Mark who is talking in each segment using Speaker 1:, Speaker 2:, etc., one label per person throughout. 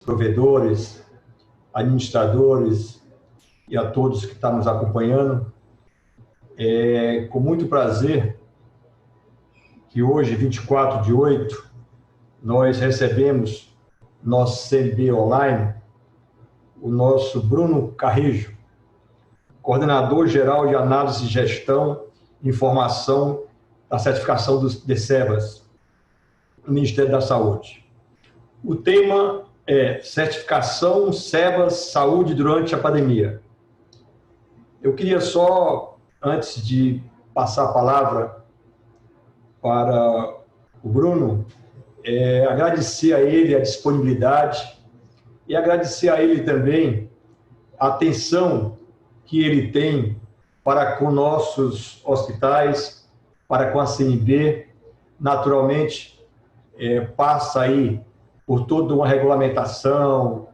Speaker 1: provedores, administradores e a todos que estão nos acompanhando. É com muito prazer que hoje, 24/8, nós recebemos nosso CNB Online, o nosso Bruno Carrijo, coordenador geral de análise, gestão e informação da certificação dos DCEBAS, do Ministério da Saúde. O tema é certificação SEBAS Saúde durante a pandemia. Eu queria só, antes de passar a palavra para o Bruno, agradecer a ele a disponibilidade e agradecer a ele também a atenção que ele tem para com nossos hospitais, para com a CNB. Naturalmente, passa aí por toda uma regulamentação,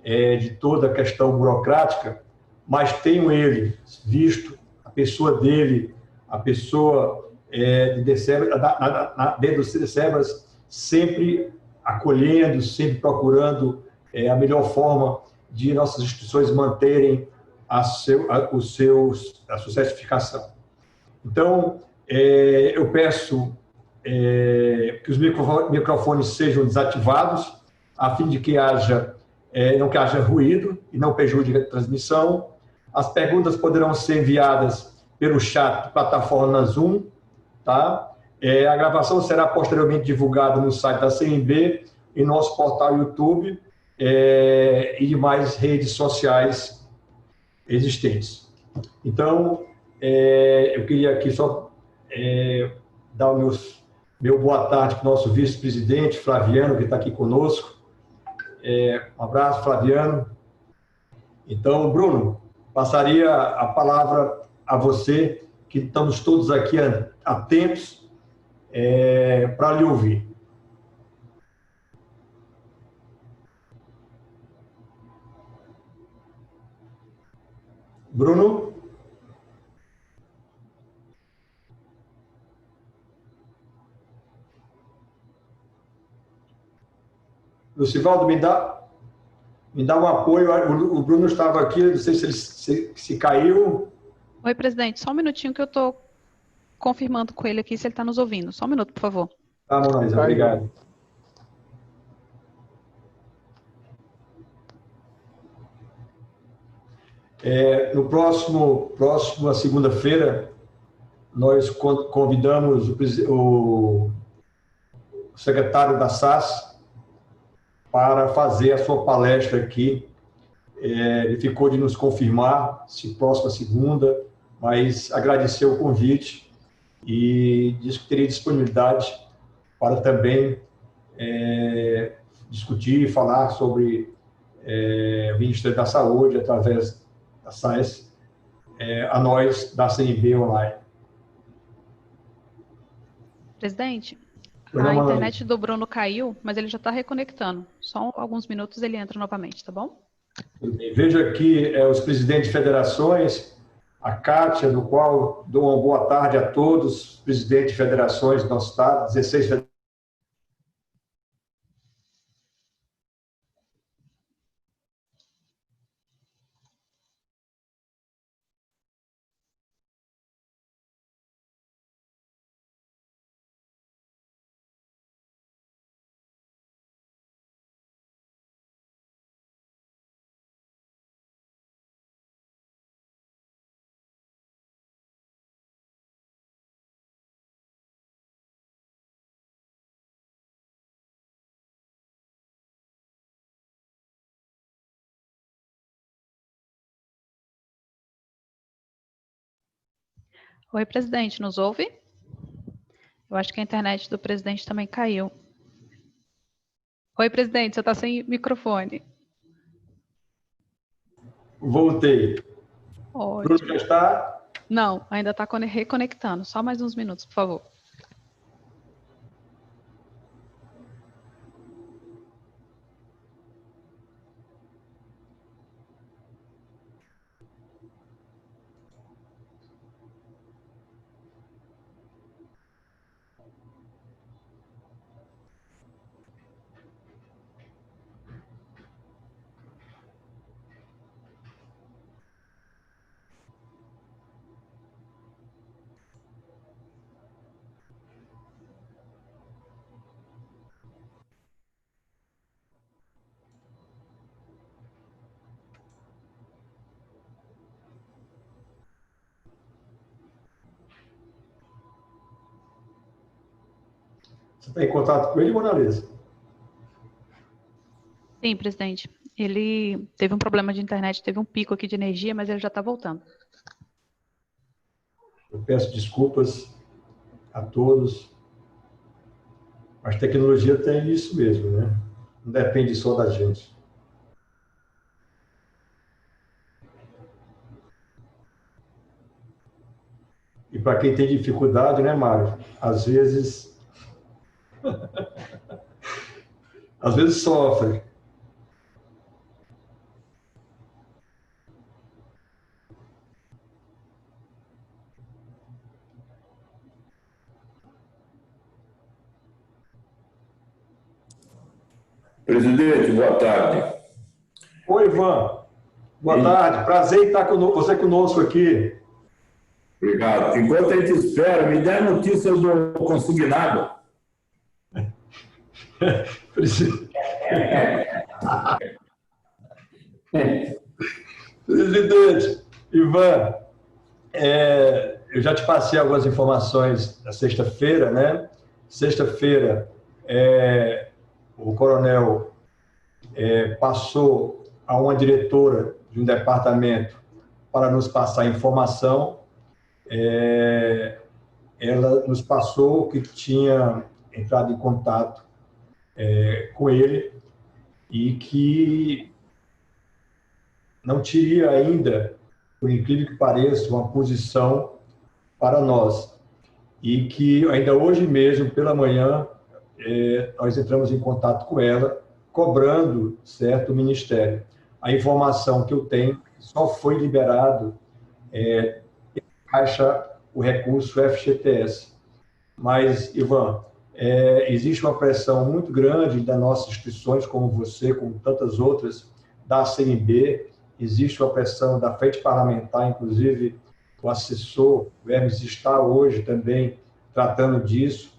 Speaker 1: de toda a questão burocrática, mas tenho ele visto, a pessoa dele, a pessoa de DCEBAS, dentro dos DCEBAS, sempre acolhendo, sempre procurando a melhor forma de nossas instituições manterem a sua certificação. Então, eu peço que os microfones sejam desativados, a fim de que não que haja ruído e não prejudique a transmissão. As perguntas poderão ser enviadas pelo chat plataforma Zoom, tá? A gravação será posteriormente divulgada no site da CNB, em nosso portal YouTube e demais redes sociais existentes. Então, eu queria aqui só dar o meu boa tarde para o nosso vice-presidente, Flaviano, que está aqui conosco. Um abraço, Flaviano. Então, Bruno, passaria a palavra a você, que estamos todos aqui atentos para lhe ouvir. Bruno? Lucivaldo, me dá um apoio. O Bruno estava aqui, não sei se ele se caiu.
Speaker 2: Oi, presidente, só um minutinho que eu estou confirmando com ele aqui se ele está nos ouvindo. Só um minuto, por favor.
Speaker 1: Tá, Monaísa, obrigado. No próxima segunda-feira, nós convidamos o secretário da SAS para fazer a sua palestra aqui. Ele ficou de nos confirmar se próxima segunda, mas agradeceu o convite e disse que teria disponibilidade para também discutir e falar sobre o Ministério da Saúde através da SAS, a nós da CNB Online.
Speaker 2: Presidente, a internet do Bruno caiu, mas ele já está reconectando. Só alguns minutos ele entra novamente, tá bom?
Speaker 1: Vejo aqui os presidentes de federações, a Kátia, do qual dou uma boa tarde a todos, presidentes de federações do nosso estado, 16 federações.
Speaker 2: Oi, presidente, nos ouve? Eu acho que a internet do presidente também caiu. Oi, presidente, você está sem microfone.
Speaker 1: Voltei.
Speaker 2: Ótimo.
Speaker 1: Bruno já está?
Speaker 2: Não, ainda está reconectando. Só mais uns minutos, por favor.
Speaker 1: Você está em contato com ele, Monalisa?
Speaker 2: Sim, presidente. Ele teve um problema de internet, teve um pico aqui de energia, mas ele já está voltando.
Speaker 1: Eu peço desculpas a todos, mas tecnologia tem isso mesmo, né? Não depende só da gente. E para quem tem dificuldade, né, Mário? Às vezes sofre.
Speaker 3: Presidente, boa tarde.
Speaker 1: Oi, Ivan. Boa tarde. Prazer em estar com você conosco aqui.
Speaker 3: Obrigado. Enquanto a gente espera, me dê a notícia do consignado.
Speaker 1: Presidente, Ivan, eu já te passei algumas informações na sexta-feira, né? Sexta-feira, o coronel passou a uma diretora de um departamento para nos passar informação. Ela nos passou que tinha entrado em contato com ele e que não teria ainda, por incrível que pareça, uma posição para nós. E que ainda hoje mesmo, pela manhã, nós entramos em contato com ela, cobrando, certo, o Ministério. A informação que eu tenho, só foi liberado Caixa o recurso FGTS. Mas, Ivan, existe uma pressão muito grande das nossas instituições, como você, como tantas outras, da CNB, existe uma pressão da frente parlamentar, inclusive o assessor, o Hermes, está hoje também tratando disso,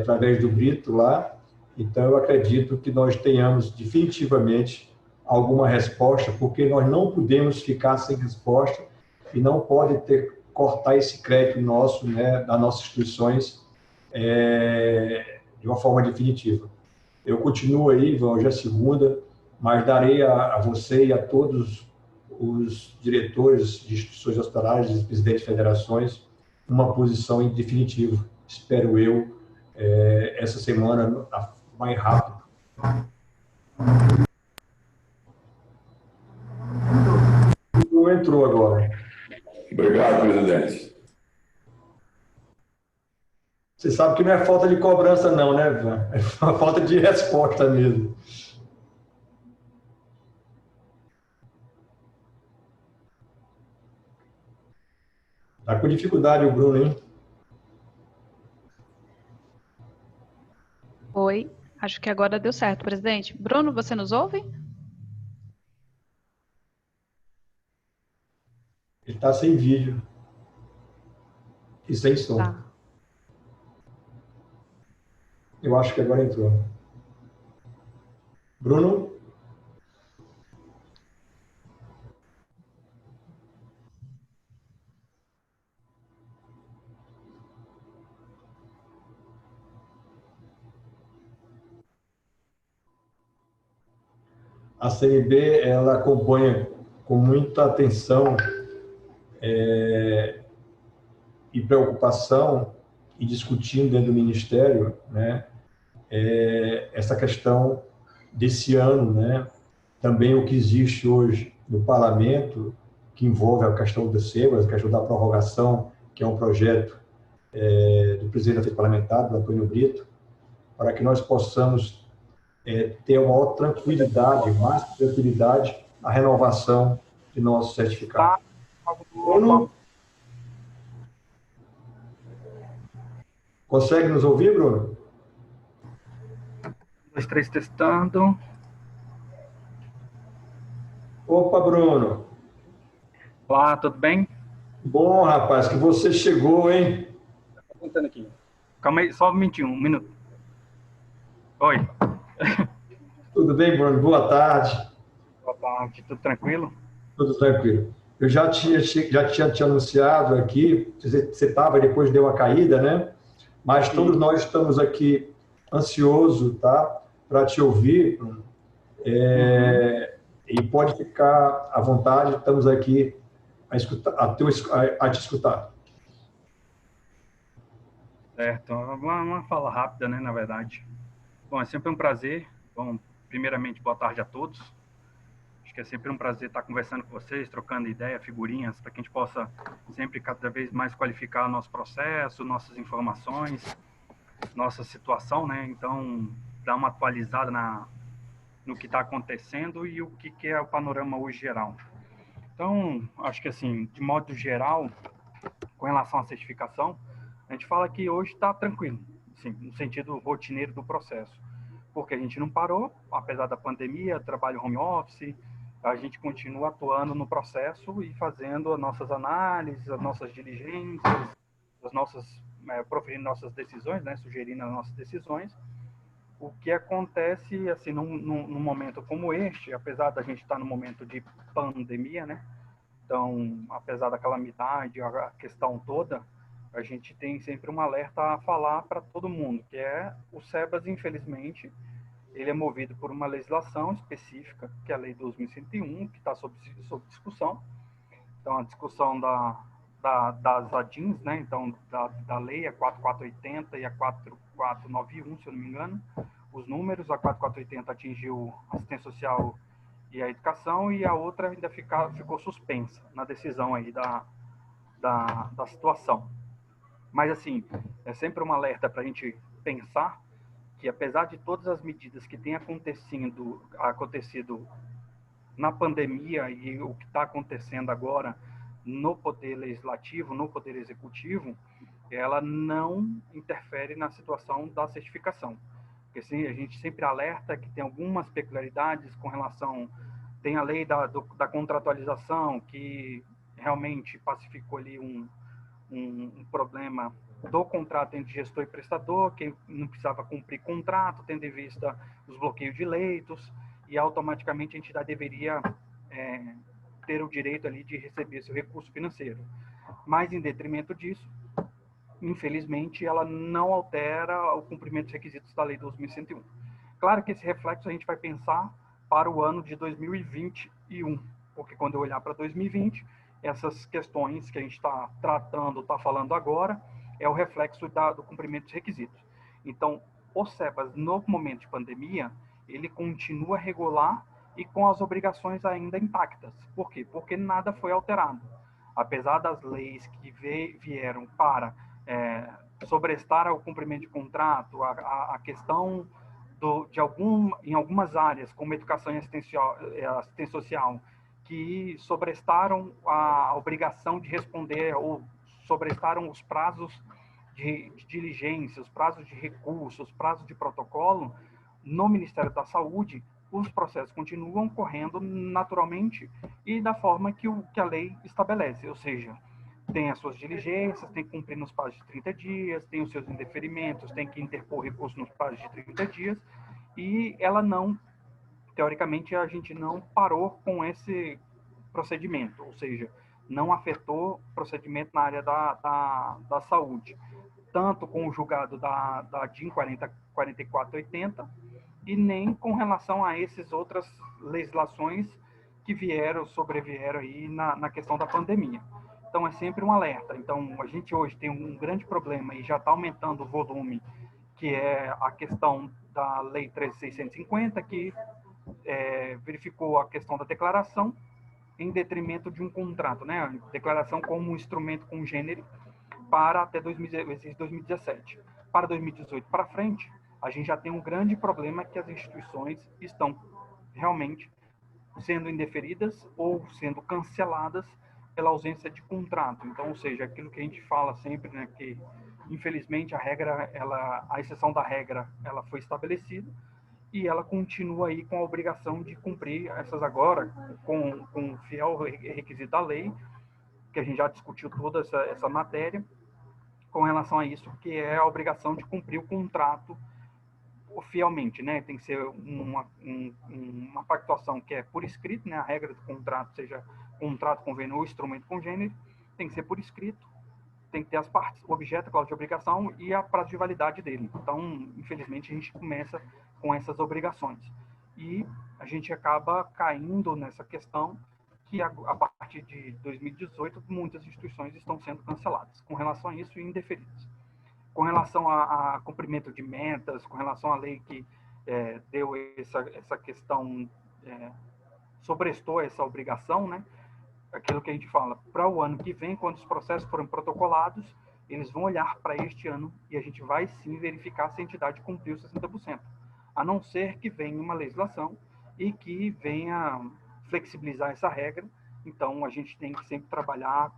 Speaker 1: através do Brito lá. Então, eu acredito que nós tenhamos definitivamente alguma resposta, porque nós não podemos ficar sem resposta e não pode cortar esse crédito nosso, né, das nossas instituições, de uma forma definitiva. Eu continuo aí, Ivan, hoje é segunda, mas darei a você e a todos os diretores de instituições hospitalares, os presidentes de federações, uma posição em definitivo, espero eu, essa semana, mais rápido. Não entrou agora.
Speaker 3: Obrigado, presidente.
Speaker 1: Você sabe que não é falta de cobrança não, né, Ivan? É uma falta de resposta mesmo. Está com dificuldade o Bruno, hein?
Speaker 2: Oi, acho que agora deu certo, presidente. Bruno, você nos ouve?
Speaker 1: Ele está sem vídeo e sem som.
Speaker 2: Tá.
Speaker 1: Eu acho que agora entrou. Bruno? A CNB, ela acompanha com muita atenção e preocupação e discutindo dentro do Ministério, né, essa questão desse ano, né, também o que existe hoje no Parlamento, que envolve a questão das SEBAS, a questão da prorrogação, que é um projeto do presidente da Frente Parlamentar, do Antônio Brito, para que nós possamos ter uma maior tranquilidade, mais tranquilidade, a renovação de nosso certificado. Bruno? Consegue nos ouvir, Bruno?
Speaker 4: 1, 2, 3, testando.
Speaker 1: Opa, Bruno.
Speaker 4: Olá, tudo bem?
Speaker 1: Bom, rapaz, que você chegou, hein?
Speaker 4: Tô tentando aqui. Calma aí, só um minuto. Oi.
Speaker 1: Tudo bem, Bruno? Boa tarde.
Speaker 4: Boa tarde, tudo tranquilo?
Speaker 1: Tudo tranquilo. Eu já tinha te anunciado aqui, você estava, depois deu uma caída, né? mas todos nós estamos aqui ansiosos, tá, para te ouvir, e pode ficar à vontade, estamos aqui a te escutar.
Speaker 4: Certo, uma fala rápida, né, na verdade. Bom, é sempre um prazer. Bom, primeiramente, boa tarde a todos. Acho que é sempre um prazer estar conversando com vocês, trocando ideia, figurinhas, para que a gente possa sempre cada vez mais qualificar nosso processo, nossas informações, nossa situação, né? Então, dar uma atualizada no que está acontecendo e o que é o panorama hoje geral. Então, acho que assim, de modo geral, com relação à certificação, a gente fala que hoje está tranquilo, assim, no sentido rotineiro do processo, porque a gente não parou, apesar da pandemia, trabalho home office, a gente continua atuando no processo e fazendo as nossas análises, as nossas diligências, proferindo nossas decisões, né, sugerindo as nossas decisões. O que acontece, assim, num momento como este, apesar da gente estar no momento de pandemia, né, então, apesar da calamidade, a questão toda, a gente tem sempre um alerta a falar para todo mundo, que é o SEBAS, infelizmente, ele é movido por uma legislação específica, que é a Lei 2101, que está sob discussão. Então, a discussão das ADINs, né? Então, da lei, a 4480 e a 4491, se eu não me engano, os números, a 4480 atingiu assistência social e a educação, e a outra ainda ficou suspensa na decisão aí da situação. Mas, assim, é sempre um alerta para a gente pensar que, apesar de todas as medidas que têm acontecido na pandemia e o que está acontecendo agora no poder legislativo, no poder executivo, ela não interfere na situação da certificação. Porque sim, a gente sempre alerta que tem algumas peculiaridades com relação... Tem a lei da contratualização, que realmente pacificou ali um problema do contrato entre gestor e prestador, que não precisava cumprir contrato, tendo em vista os bloqueios de leitos, e automaticamente a entidade deveria ter o direito ali de receber esse recurso financeiro. Mas, em detrimento disso, infelizmente, ela não altera o cumprimento dos requisitos da Lei 2101. Claro que esse reflexo a gente vai pensar para o ano de 2021, porque quando eu olhar para 2020, essas questões que a gente está tratando, está falando agora, é o reflexo do cumprimento dos requisitos. Então, o SEBAS, no momento de pandemia, ele continua regular e com as obrigações ainda intactas. Por quê? Porque nada foi alterado. Apesar das leis que vieram para sobrestar ao cumprimento de contrato, a questão em algumas áreas, como educação e assistência social, que sobrestaram a obrigação de responder ou sobrestaram os prazos de diligência, os prazos de recurso, os prazos de protocolo, no Ministério da Saúde, os processos continuam correndo naturalmente e da forma que a lei estabelece, ou seja, tem as suas diligências, tem que cumprir nos prazos de 30 dias, tem os seus indeferimentos, tem que interpor recurso nos prazos de 30 dias, e ela não, teoricamente, a gente não parou com esse procedimento, ou seja, não afetou o procedimento na área da saúde, tanto com o julgado da DIN 4480, e nem com relação a essas outras legislações que sobrevieram aí na questão da pandemia. Então, é sempre um alerta. Então, a gente hoje tem um grande problema e já está aumentando o volume, que é a questão da Lei 13.650, que verificou a questão da declaração em detrimento de um contrato, né? A declaração como um instrumento congênere para até 2017. Para 2018 para frente, a gente já tem um grande problema que as instituições estão realmente sendo indeferidas ou sendo canceladas pela ausência de contrato. Então, ou seja, aquilo que a gente fala sempre, né, que infelizmente a exceção da regra, ela foi estabelecida e ela continua aí com a obrigação de cumprir essas agora, com o fiel requisito da lei, que a gente já discutiu toda essa matéria, com relação a isso, que é a obrigação de cumprir o contrato fielmente, né? Tem que ser uma pactuação que é por escrito, né? A regra do contrato, seja contrato, convênio ou instrumento congênere, tem que ser por escrito, tem que ter as partes, o objeto, a cláusula de obrigação e a prazo de validade dele. Então, infelizmente, a gente começa com essas obrigações. E a gente acaba caindo nessa questão que, a partir de 2018, muitas instituições estão sendo canceladas. Com relação a isso, indeferidas. Com relação a cumprimento de metas, com relação à lei que deu essa questão, sobrestou essa obrigação, né? Aquilo que a gente fala, para o ano que vem, quando os processos forem protocolados, eles vão olhar para este ano e a gente vai sim verificar se a entidade cumpriu 60%, a não ser que venha uma legislação e que venha flexibilizar essa regra. Então, a gente tem que sempre trabalhar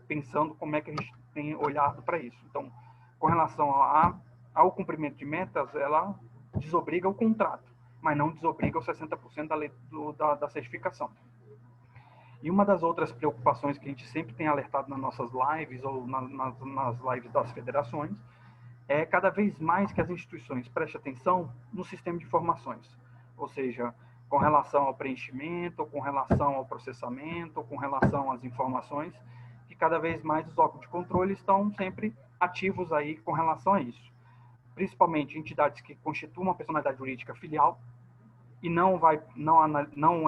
Speaker 4: pensando como é que a gente tem olhado para isso. Então, com relação ao cumprimento de metas, ela desobriga o contrato, mas não desobriga os 60% da lei da certificação. E uma das outras preocupações que a gente sempre tem alertado nas nossas lives ou nas lives das federações é cada vez mais que as instituições prestem atenção no sistema de informações, ou seja, com relação ao preenchimento, com relação ao processamento, com relação às informações, que cada vez mais os órgãos de controle estão sempre ativos aí com relação a isso. Principalmente entidades que constituem uma personalidade jurídica filial, e não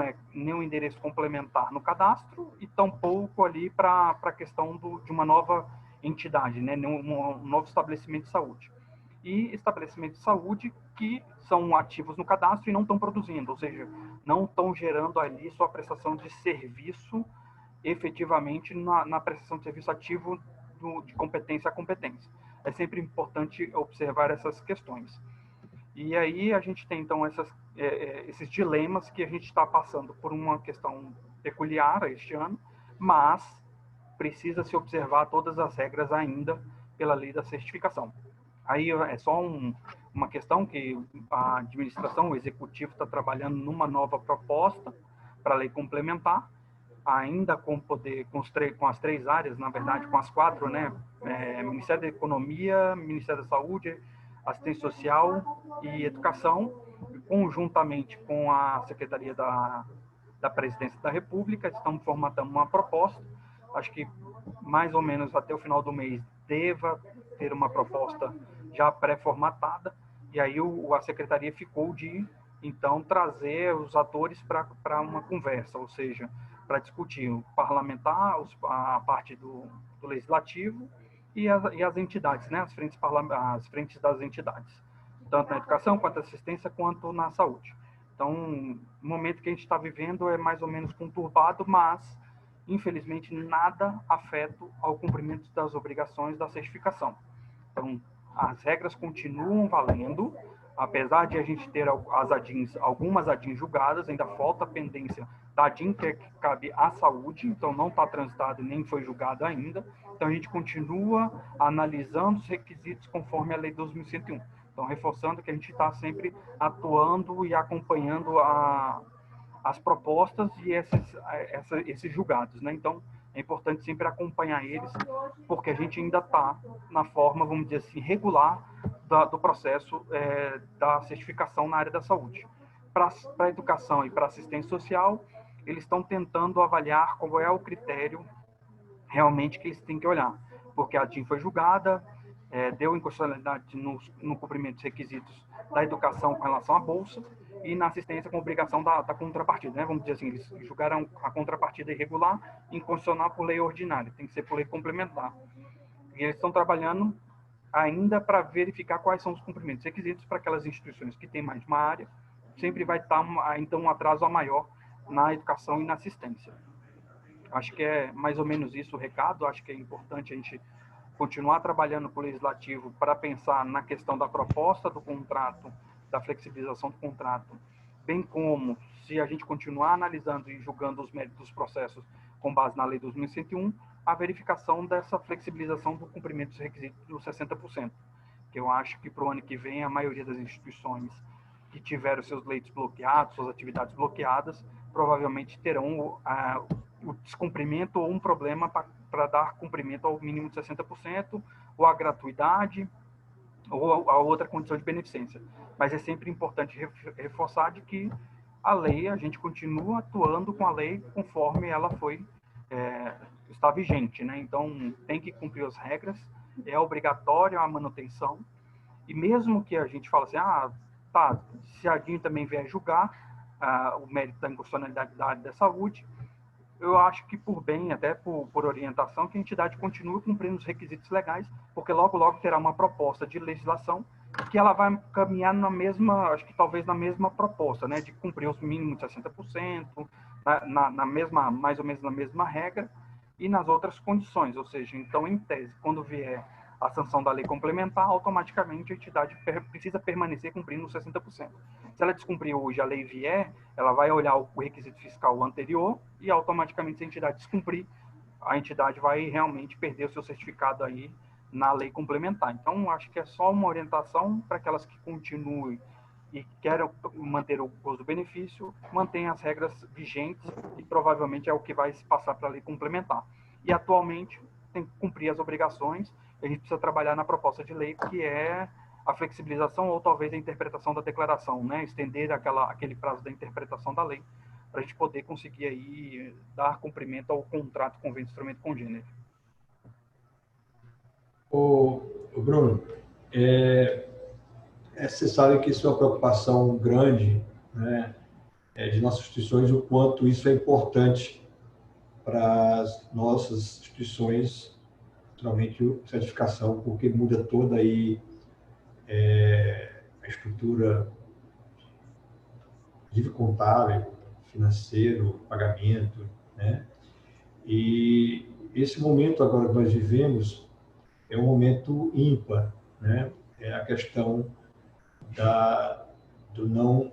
Speaker 4: é nenhum endereço complementar no cadastro e tampouco ali para a questão de uma nova entidade, né, um novo estabelecimento de saúde. E estabelecimentos de saúde que são ativos no cadastro e não estão produzindo, ou seja, não estão gerando ali sua prestação de serviço efetivamente na prestação de serviço ativo de competência a competência. É sempre importante observar essas questões. E aí a gente tem, então, esses dilemas que a gente está passando por uma questão peculiar este ano, mas precisa se observar todas as regras ainda pela lei da certificação. Aí é só uma questão que a administração, o executivo está trabalhando numa nova proposta para a lei complementar, ainda com as três áreas, na verdade, com as quatro, né? Ministério da Economia, Ministério da Saúde, Assistência Social e Educação, conjuntamente com a Secretaria da Presidência da República, estamos formatando uma proposta. Acho que mais ou menos até o final do mês deva ter uma proposta já pré-formatada, e aí a Secretaria ficou de, então, trazer os atores para uma conversa, ou seja, para discutir o parlamentar, a parte do legislativo, e as entidades, né, as frentes das entidades, tanto na educação, quanto na assistência, quanto na saúde. Então, o momento que a gente está vivendo é mais ou menos conturbado, mas, infelizmente, nada afeta ao cumprimento das obrigações da certificação. Então, as regras continuam valendo, apesar de a gente ter algumas ADINs julgadas, ainda falta a pendência da ADIN que cabe à saúde, então não está transitado e nem foi julgado ainda. Então, a gente continua analisando os requisitos conforme a Lei 12.101. Então, reforçando que a gente está sempre atuando e acompanhando as propostas e esses julgados, né? Então, é importante sempre acompanhar eles, porque a gente ainda está na forma, vamos dizer assim, regular do processo da certificação na área da saúde. Para a educação e para a assistência social, eles estão tentando avaliar qual é o critério realmente que eles têm que olhar, porque a ADIN foi julgada, deu inconstitucionalidade no cumprimento dos requisitos da educação com relação à bolsa e na assistência com obrigação da contrapartida, né? Vamos dizer assim, eles julgaram a contrapartida irregular, inconstitucional por lei ordinária, tem que ser por lei complementar. E eles estão trabalhando ainda para verificar quais são os cumprimentos requisitos para aquelas instituições que têm mais de uma área, sempre vai estar, então, um atraso a maior na educação e na assistência. Acho que é mais ou menos isso o recado. Acho que é importante a gente continuar trabalhando com o legislativo para pensar na questão da proposta do contrato, da flexibilização do contrato, bem como, se a gente continuar analisando e julgando os méritos dos processos com base na Lei 2.101, a verificação dessa flexibilização do cumprimento dos requisitos dos 60%, que eu acho que para o ano que vem a maioria das instituições que tiveram seus leitos bloqueados, suas atividades bloqueadas, provavelmente terão o descumprimento ou um problema para dar cumprimento ao mínimo de 60%, ou a gratuidade, ou a outra condição de beneficência. Mas é sempre importante reforçar de que a lei, a gente continua atuando com a lei conforme ela foi está vigente, né? Então, tem que cumprir as regras, é obrigatória a manutenção, e mesmo que a gente fale assim, tá, se a DIN também vier julgar o mérito da inconstitucionalidade da área da saúde, eu acho que por bem, até por orientação, que a entidade continue cumprindo os requisitos legais, porque logo terá uma proposta de legislação que ela vai caminhar na mesma, acho que talvez na mesma proposta, né, de cumprir os mínimos de 60%, na mesma, mais ou menos na mesma regra, e nas outras condições, ou seja, então, em tese, quando vier a sanção da lei complementar, automaticamente a entidade precisa permanecer cumprindo os 60%. Se ela descumprir hoje, a lei vier, ela vai olhar o requisito fiscal anterior e automaticamente, se a entidade descumprir, a entidade vai realmente perder o seu certificado aí na lei complementar. Então, acho que é só uma orientação para aquelas que continuem e querem manter o custo-benefício, mantenham as regras vigentes e provavelmente é o que vai se passar para a lei complementar. E atualmente tem que cumprir as obrigações, e a gente precisa trabalhar na proposta de lei, que é a flexibilização ou talvez a interpretação da declaração, né? Estender aquele prazo da interpretação da lei, para a gente poder conseguir aí dar cumprimento ao contrato convênio de instrumento congênero.
Speaker 1: Ô, Bruno, você sabe que isso é uma preocupação grande, né, de nossas instituições, o quanto isso é importante para as nossas instituições, naturalmente, certificação, porque muda toda aí a estrutura de contábil, financeiro, pagamento, né? E esse momento agora que nós vivemos é um momento ímpar, né? É a questão da não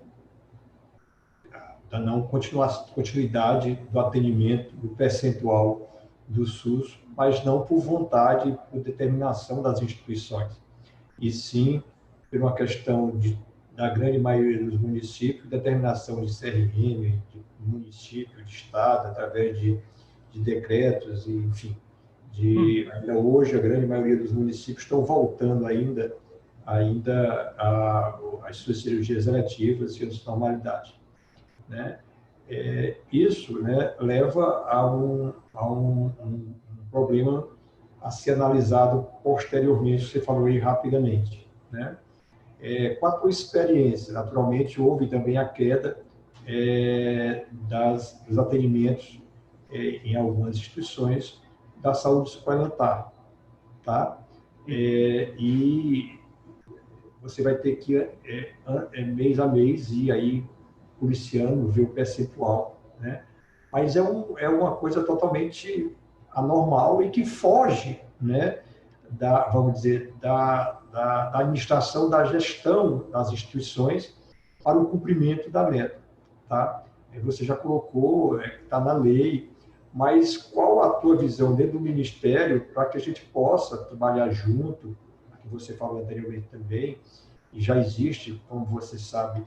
Speaker 1: continuidade do atendimento, do percentual do SUS, mas não por vontade, por determinação das instituições, e sim por uma questão da grande maioria dos municípios, determinação de CRM, de município, de estado, através de decretos, e, enfim, ainda hoje a grande maioria dos municípios estão voltando ainda às suas cirurgias eletivas e às normalidades, né? Isso, né, leva a um problema a ser analisado posteriormente, você falou aí rapidamente, né? Com a tua experiência, naturalmente, houve também a queda dos atendimentos em algumas instituições da saúde suplementar, tá? E você vai ter que, mês a mês, ir aí policiando, ver o percentual, né? Mas é uma coisa totalmente anormal e que foge, né, vamos dizer, da administração, da gestão das instituições para o cumprimento da meta, tá? Você já colocou, está na lei, mas qual a tua visão dentro do Ministério para que a gente possa trabalhar junto, que você falou anteriormente também, e já existe, como você sabe,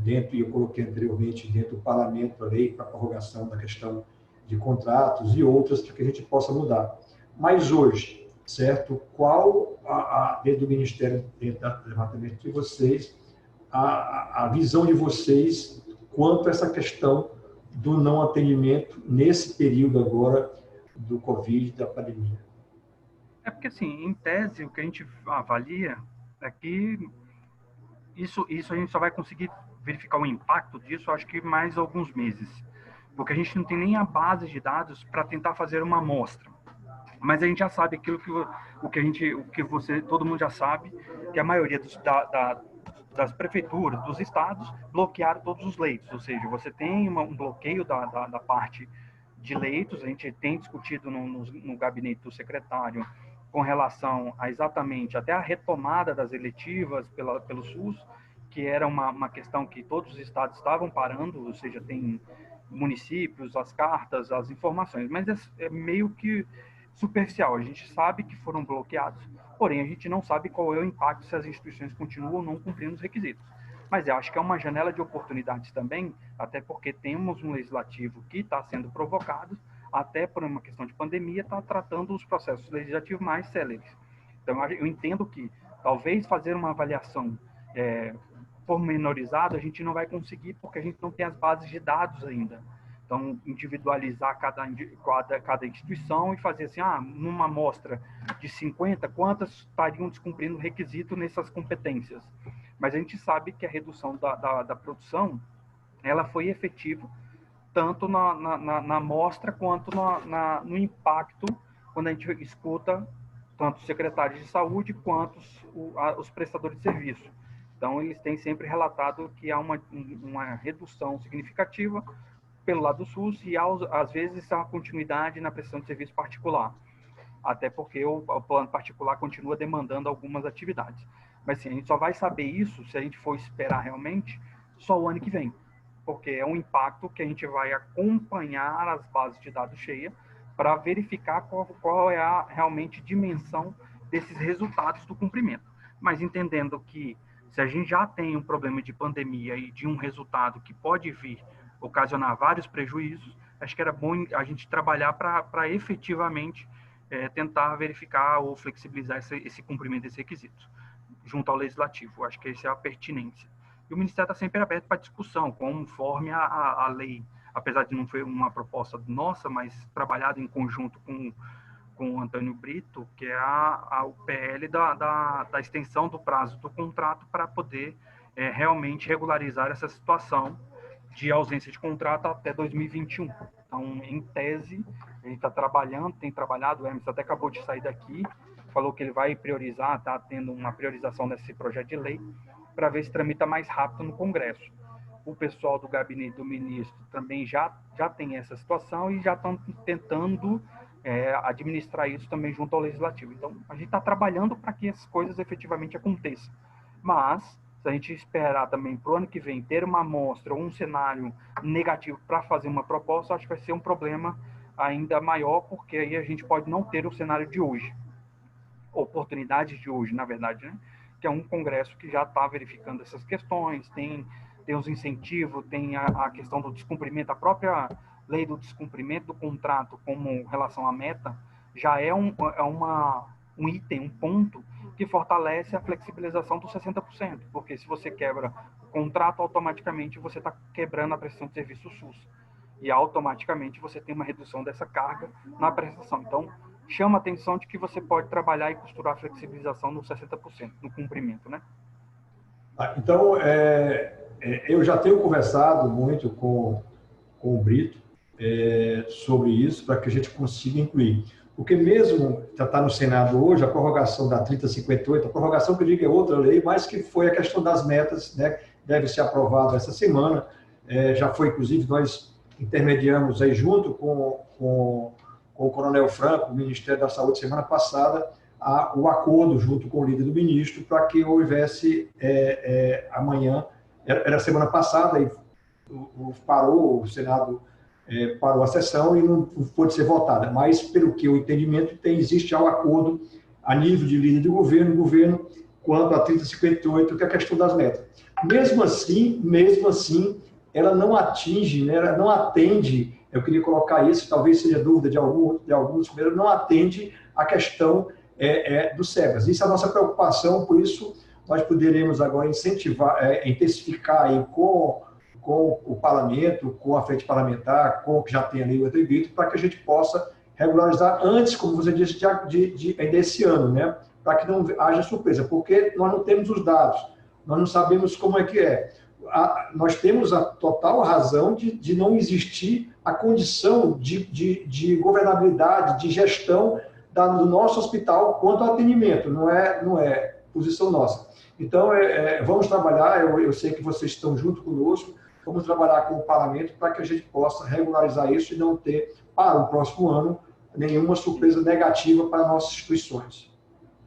Speaker 1: dentro, e eu coloquei anteriormente, dentro do Parlamento, a lei para a prorrogação da questão de contratos e outras para que a gente possa mudar. Mas hoje, certo? Qual, dentro do Ministério, dentro do departamento de vocês, a visão de vocês quanto a essa questão do não atendimento nesse período agora do Covid, da pandemia?
Speaker 4: Porque, assim, em tese, o que a gente avalia é que isso a gente só vai conseguir verificar o impacto disso, acho que mais alguns meses, porque a gente não tem nem a base de dados para tentar fazer uma amostra. Mas a gente já sabe aquilo todo mundo já sabe, que a maioria das prefeituras, dos estados, bloquearam todos os leitos, ou seja, você tem um bloqueio da parte de leitos. A gente tem discutido no gabinete do secretário com relação a exatamente até a retomada das eletivas pelo SUS, que era uma questão que todos os estados estavam parando, ou seja, tem municípios, as cartas, as informações, mas é meio que superficial. A gente sabe que foram bloqueados, porém a gente não sabe qual é o impacto se as instituições continuam não cumprindo os requisitos. Mas eu acho que é uma janela de oportunidades também, até porque temos um legislativo que está sendo provocado, até por uma questão de pandemia, está tratando os processos legislativos mais céleres. Então, eu entendo que talvez fazer uma avaliação pormenorizada a gente não vai conseguir, porque a gente não tem as bases de dados ainda. Então, individualizar cada instituição e fazer assim, numa amostra de 50, quantas estariam descumprindo o requisito nessas competências? Mas a gente sabe que a redução da produção, ela foi efetiva tanto na amostra quanto no impacto, quando a gente escuta tanto os secretários de saúde quanto os prestadores de serviço. Então, eles têm sempre relatado que há uma redução significativa pelo lado do SUS e, às vezes, a continuidade na prestação de serviço particular. Até porque o plano particular continua demandando algumas atividades. Mas, sim, a gente só vai saber isso se a gente for esperar realmente só o ano que vem. Porque é um impacto que a gente vai acompanhar as bases de dados cheias para verificar qual é a realmente dimensão desses resultados do cumprimento. Mas entendendo que se a gente já tem um problema de pandemia e de um resultado que pode vir ocasionar vários prejuízos, acho que era bom a gente trabalhar para efetivamente tentar verificar ou flexibilizar esse cumprimento desses requisitos junto ao legislativo. Acho que essa é a pertinência. E o Ministério está sempre aberto para discussão, conforme a lei, apesar de não ser uma proposta nossa, mas trabalhada em conjunto com o Antônio Brito, que é o PL da extensão do prazo do contrato para poder realmente regularizar essa situação de ausência de contrato até 2021. Então, em tese, a gente está trabalhando, tem trabalhado, o Hermes até acabou de sair daqui, falou que ele vai priorizar, está tendo uma priorização desse projeto de lei, para ver se tramita mais rápido no Congresso. O pessoal do gabinete do ministro também já tem essa situação e já estão tentando administrar isso também junto ao legislativo. Então, a gente está trabalhando para que essas coisas efetivamente aconteçam. Mas, se a gente esperar também para o ano que vem ter uma amostra ou um cenário negativo para fazer uma proposta, acho que vai ser um problema ainda maior, porque aí a gente pode não ter o cenário de hoje. Oportunidades de hoje, na verdade, né? Que é um congresso que já está verificando essas questões, tem os incentivos, tem a questão do descumprimento, a própria lei do descumprimento do contrato como relação à meta, já é um item, um ponto que fortalece a flexibilização dos 60%, porque se você quebra o contrato, automaticamente você está quebrando a prestação de serviço SUS, e automaticamente você tem uma redução dessa carga na prestação. Então, chama a atenção de que você pode trabalhar e costurar a flexibilização no 60%, no cumprimento, né?
Speaker 1: Então, eu já tenho conversado muito com o Brito sobre isso, para que a gente consiga incluir. Porque mesmo já está no Senado hoje, a prorrogação da 3058, a prorrogação que eu digo é outra lei, mas que foi a questão das metas, né? Deve ser aprovado essa semana. Já foi, inclusive, nós intermediamos aí junto com o Coronel Franco, o Ministério da Saúde, semana passada, o acordo junto com o líder do ministro para que houvesse amanhã, era semana passada, e parou, o Senado parou a sessão e não pôde ser votada, mas pelo que o entendimento existe já o acordo a nível de líder do governo quanto a 3058, que é a questão das metas. Mesmo assim, ela não atinge, né, ela não atende, eu queria colocar isso, talvez seja dúvida de alguns, primeiro, não atende a questão do SEBRAS. Isso é a nossa preocupação, por isso nós poderemos agora incentivar, intensificar aí com o parlamento, com a frente parlamentar, com o que já tem ali o atributo, para que a gente possa regularizar antes, como você disse, ainda esse ano, né? Para que não haja surpresa, porque nós não temos os dados, nós não sabemos como é que é. Nós temos a total razão de não existir a condição de governabilidade, de gestão do nosso hospital quanto ao atendimento, não é posição nossa. Então, vamos trabalhar, eu sei que vocês estão junto conosco, vamos trabalhar com o parlamento para que a gente possa regularizar isso e não ter, para o próximo ano, nenhuma surpresa negativa para nossas instituições.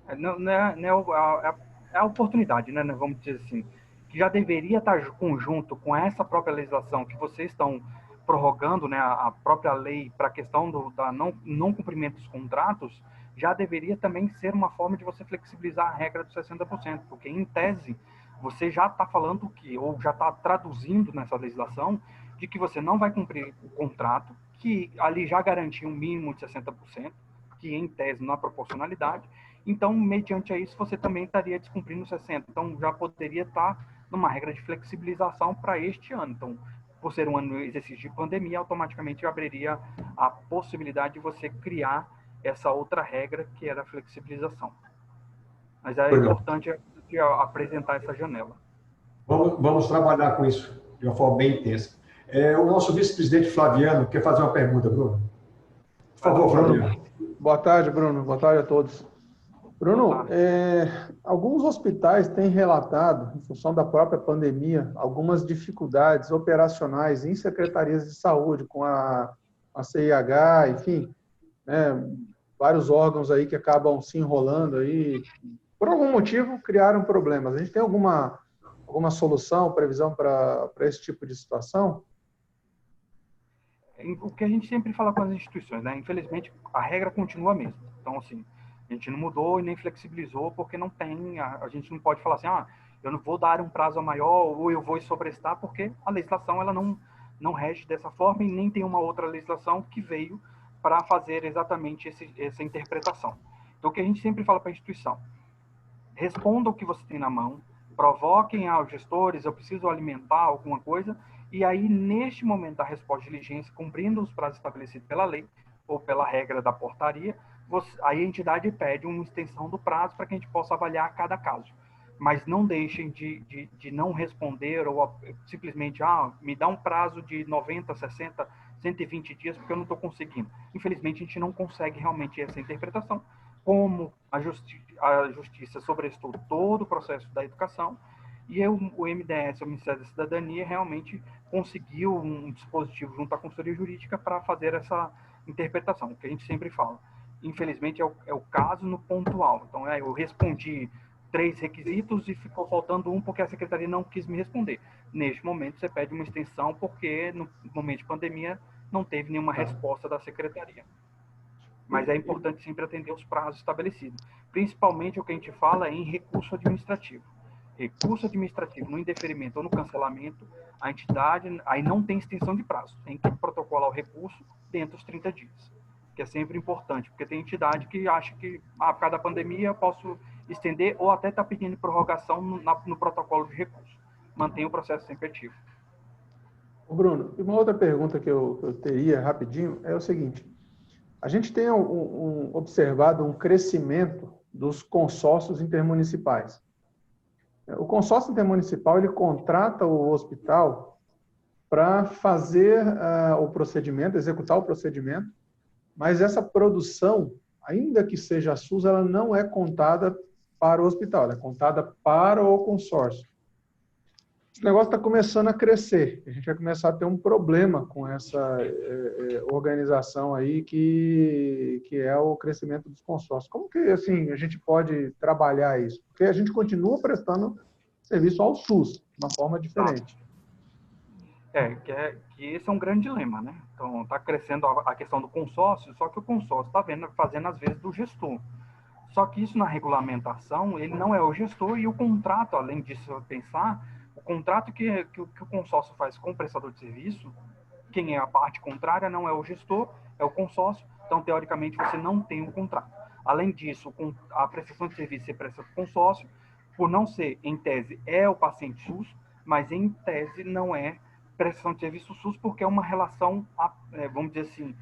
Speaker 4: É a oportunidade, né? Vamos dizer assim, que já deveria estar conjunto com essa própria legislação que vocês estão prorrogando, né, a própria lei para a questão da não cumprimento dos contratos, já deveria também ser uma forma de você flexibilizar a regra dos 60%, porque, em tese, você já está falando ou já está traduzindo nessa legislação, de que você não vai cumprir o contrato, que ali já garantia um mínimo de 60%, que, em tese, não há proporcionalidade. Então, mediante a isso, você também estaria descumprindo 60%. Então, já poderia estar numa regra de flexibilização para este ano. Então, por ser um ano exercício de pandemia, automaticamente abriria a possibilidade de você criar essa outra regra, que era a flexibilização. Mas é importante apresentar essa janela.
Speaker 1: Vamos trabalhar com isso de uma forma bem intensa. O nosso vice-presidente Flaviano quer fazer uma pergunta, Bruno. Por favor, Flaviano.
Speaker 5: Boa tarde, Bruno. Boa tarde a todos. Bruno, alguns hospitais têm relatado, em função da própria pandemia, algumas dificuldades operacionais em secretarias de saúde, com a CIH, enfim, né, vários órgãos aí que acabam se enrolando aí, por algum motivo criaram problemas. A gente tem alguma solução, previsão para esse tipo de situação?
Speaker 4: O que a gente sempre fala com as instituições, né? Infelizmente, a regra continua a mesma. Então, assim, a gente não mudou e nem flexibilizou porque não tem, a gente não pode falar assim, eu não vou dar um prazo maior ou eu vou sobrestar, porque a legislação ela não rege dessa forma e nem tem uma outra legislação que veio para fazer exatamente essa interpretação. Então, o que a gente sempre fala para a instituição, responda o que você tem na mão, provoquem aos gestores, eu preciso alimentar alguma coisa, e aí, neste momento da resposta de diligência, cumprindo os prazos estabelecidos pela lei ou pela regra da portaria, aí a entidade pede uma extensão do prazo para que a gente possa avaliar cada caso. Mas não deixem de não responder ou simplesmente, me dá um prazo de 90, 60, 120 dias porque eu não estou conseguindo. Infelizmente, a gente não consegue realmente essa interpretação. Como a justiça sobrestou todo o processo da educação, e o MDS, o Ministério da Cidadania, realmente conseguiu um dispositivo junto à consultoria jurídica para fazer essa interpretação, o que a gente sempre fala. Infelizmente, é o caso no pontual. Então, eu respondi 3 requisitos e ficou faltando um porque a secretaria não quis me responder. Neste momento, você pede uma extensão porque, no momento de pandemia, não teve nenhuma resposta da secretaria. Mas é importante sempre atender os prazos estabelecidos. Principalmente o que a gente fala é em recurso administrativo. Recurso administrativo no indeferimento ou no cancelamento, a entidade aí não tem extensão de prazo. Tem que protocolar o recurso dentro dos 30 dias. Que é sempre importante, porque tem entidade que acha que, por causa da pandemia, eu posso estender ou até está pedindo prorrogação no protocolo de recurso. Mantém o processo sempre ativo.
Speaker 5: Bruno, uma outra pergunta que eu teria rapidinho é o seguinte. A gente tem observado um crescimento dos consórcios intermunicipais. O consórcio intermunicipal ele contrata o hospital para fazer o procedimento, executar o procedimento, mas essa produção, ainda que seja a SUS, ela não é contada para o hospital, ela é contada para o consórcio. Esse negócio está começando a crescer. A gente vai começar a ter um problema com essa organização aí que é o crescimento dos consórcios. Como que assim, a gente pode trabalhar isso? Porque a gente continua prestando serviço ao SUS, de uma forma diferente.
Speaker 4: Que esse é um grande dilema, né? Então, está crescendo a questão do consórcio, só que o consórcio está fazendo, às vezes, do gestor. Só que isso, na regulamentação, ele não é o gestor e o contrato, além disso, pensar, o contrato que o consórcio faz com o prestador de serviço, quem é a parte contrária não é o gestor, é o consórcio. Então, teoricamente, você não tem um contrato. Além disso, a prestação de serviço você presta para o consórcio, por não ser, em tese, é o paciente SUS, mas em tese não é prestação de serviço SUS, porque é uma relação, vamos dizer assim,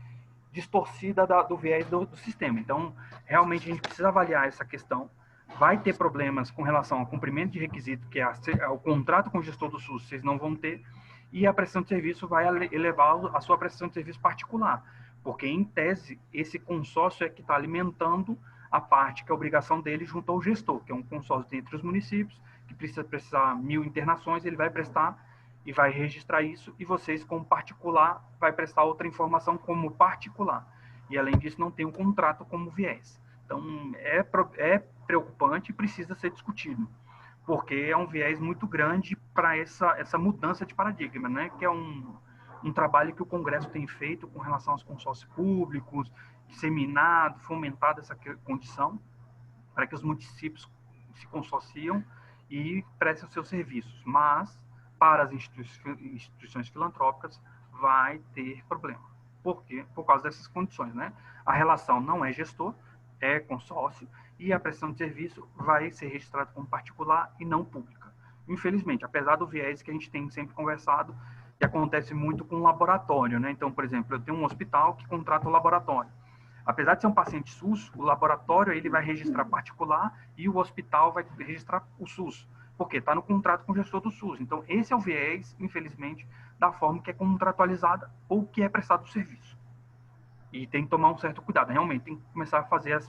Speaker 4: distorcida do viés do sistema. Então, realmente, a gente precisa avaliar essa questão. Vai ter problemas com relação ao cumprimento de requisito, que é o contrato com o gestor do SUS, vocês não vão ter, e a prestação de serviço vai elevar a sua prestação de serviço particular, porque, em tese, esse consórcio é que está alimentando a parte que é a obrigação dele junto ao gestor, que é um consórcio entre os municípios, que precisa prestar 1000 internações, ele vai prestar e vai registrar isso, e vocês, como particular, vai prestar outra informação como particular. E, além disso, não tem um contrato como viés. Então, é preocupante e precisa ser discutido, porque é um viés muito grande para essa mudança de paradigma, né? Que é um trabalho que o Congresso tem feito com relação aos consórcios públicos, disseminado, fomentado essa condição, para que os municípios se consorciam e prestem os seus serviços. Mas, para as instituições filantrópicas, vai ter problema. Por quê? Por causa dessas condições, né? A relação não é gestor, é consórcio, e a prestação de serviço vai ser registrada como particular e não pública. Infelizmente, apesar do viés que a gente tem sempre conversado, que acontece muito com o laboratório, né? Então, por exemplo, eu tenho um hospital que contrata o laboratório. Apesar de ser um paciente SUS, o laboratório ele vai registrar particular e o hospital vai registrar o SUS. Porque está no contrato com o gestor do SUS. Então, esse é o viés, infelizmente, da forma que é contratualizada ou que é prestado o serviço. E tem que tomar um certo cuidado. Realmente, tem que começar a fazer